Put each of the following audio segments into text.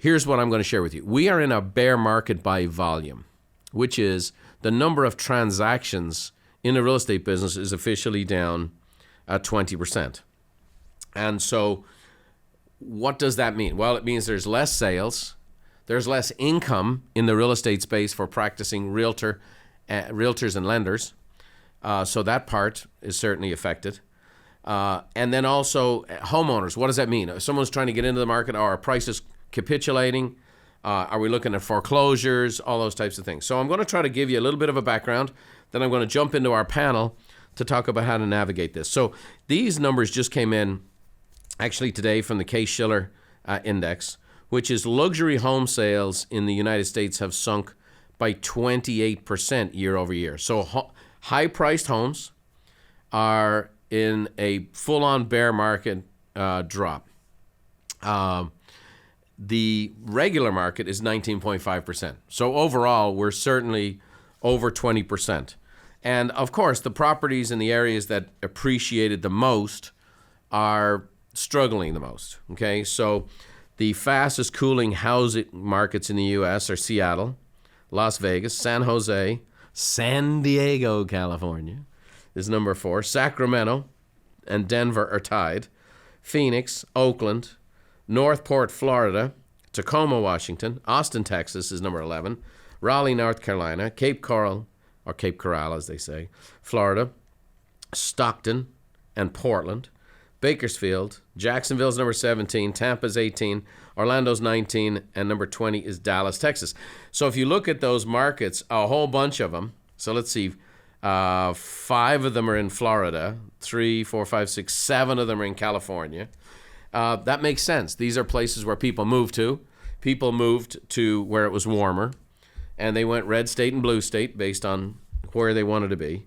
here's what I'm going to share with you. We are in a bear market by volume, which is the number of transactions in the real estate business is officially down at 20%. And so what does that mean? Well, it means there's less sales, there's less income in the real estate space for practicing realtors and lenders. So that part is certainly affected. And then also homeowners. What does that mean? If someone's trying to get into the market, are our prices capitulating? Are we looking at foreclosures? All those types of things. So I'm going to try to give you a little bit of a background. Then I'm going to jump into our panel to talk about how to navigate this. So these numbers just came in actually today from the Case-Shiller Index, which is luxury home sales in the United States have sunk by 28% year over year. So high-priced homes are in a full-on bear market drop. The regular market is 19.5%. So overall, we're certainly over 20%. And of course, the properties in the areas that appreciated the most are struggling the most, okay? So the fastest cooling housing markets in the U.S. are Seattle, Las Vegas, San Jose, San Diego, California is number 4. Sacramento and Denver are tied. Phoenix, Oakland, Northport, Florida, Tacoma, Washington, Austin, Texas is number 11. Raleigh, North Carolina, Cape Coral, or Cape Coral as they say, Florida, Stockton, and Portland. Bakersfield, Jacksonville's number 17, Tampa's 18, Orlando's 19, and number 20 is Dallas, Texas. So if you look at those markets, a whole bunch of them, so let's see, 5 of them are in Florida, 3, 4, 5, 6, 7 of them are in California. That makes sense. These are places where people moved to. People moved to where it was warmer, and they went red state and blue state based on where they wanted to be.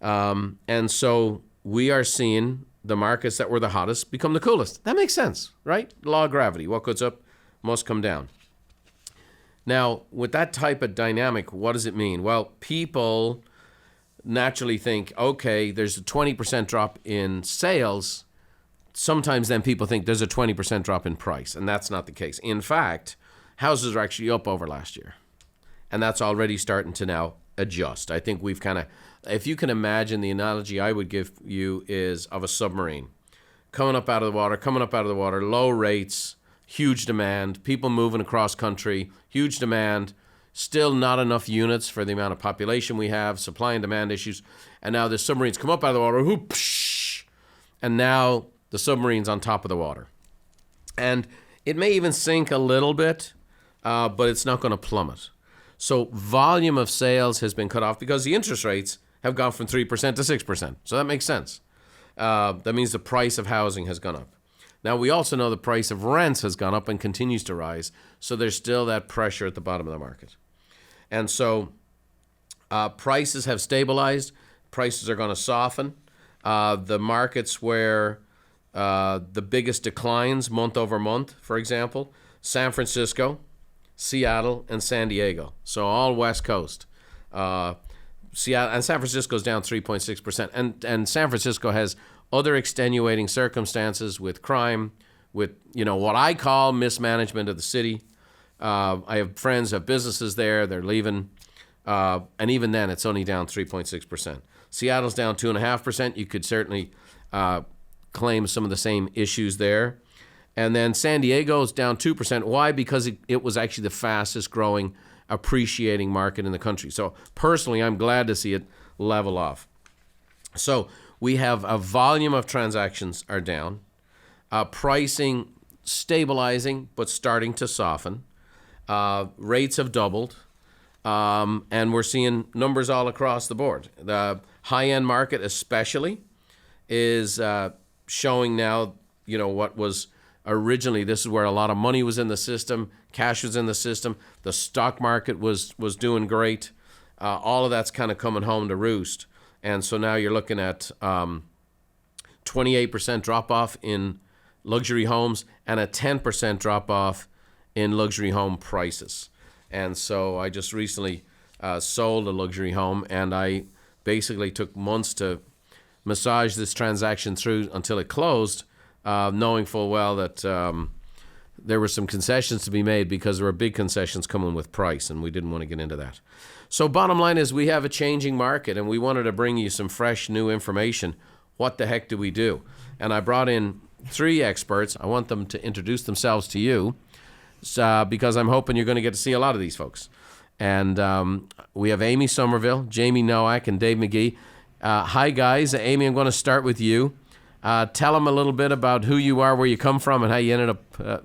And so we are seeing the markets that were the hottest become the coolest. That makes sense, right? Law of gravity. What goes up must come down. Now, with that type of dynamic, what does it mean? Well, people naturally think, okay, there's a 20% drop in sales. Sometimes then people think there's a 20% drop in price, and that's not the case. In fact, houses are actually up over last year, and that's already starting to now adjust. I think we've kind of, if you can imagine, the analogy I would give you is of a submarine coming up out of the water, low rates, huge demand, people moving across country, huge demand, still not enough units for the amount of population we have, supply and demand issues, and now the submarines come up out of the water, whoosh, and now the submarine's on top of the water. And it may even sink a little bit, but it's not going to plummet. So volume of sales has been cut off because the interest rates have gone from 3% to 6%. So that makes sense. That means the price of housing has gone up. Now, we also know the price of rents has gone up and continues to rise. So there's still that pressure at the bottom of the market. And so prices have stabilized. Prices are going to soften. The markets where the biggest declines month over month, for example, San Francisco, Seattle, and San Diego. So all West Coast. Seattle and San Francisco's down 3.6%. And San Francisco has other extenuating circumstances with crime, with, you know, what I call mismanagement of the city. I have friends who have businesses there. They're leaving. And even then, it's only down 3.6%. Seattle's down 2.5%. You could certainly claim some of the same issues there. And then San Diego's down 2%. Why? Because it was actually the fastest growing appreciating market in the country. So personally, I'm glad to see it level off. So we have a volume of transactions are down, pricing stabilizing but starting to soften. Rates have doubled, and we're seeing numbers all across the board. The high-end market especially is showing now, you know, what was originally, this is where a lot of money was in the system, cash was in the system, the stock market was doing great. All of that's kind of coming home to roost. And so now you're looking at 28% drop-off in luxury homes and a 10% drop-off in luxury home prices. And so I just recently sold a luxury home, and I basically took months to massage this transaction through until it closed, knowing full well that there were some concessions to be made because there were big concessions coming with price, and we didn't want to get into that. So bottom line is we have a changing market, and we wanted to bring you some fresh new information. What the heck do we do? And I brought in 3 experts. I want them to introduce themselves to you because I'm hoping you're going to get to see a lot of these folks. And we have Amy Somerville, Jamie Nowak, and Dave McGee. Hi, guys. Amy, I'm going to start with you. Tell them a little bit about who you are, where you come from, and how you ended up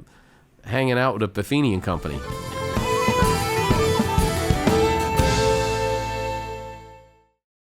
hanging out with the Buffini and Company.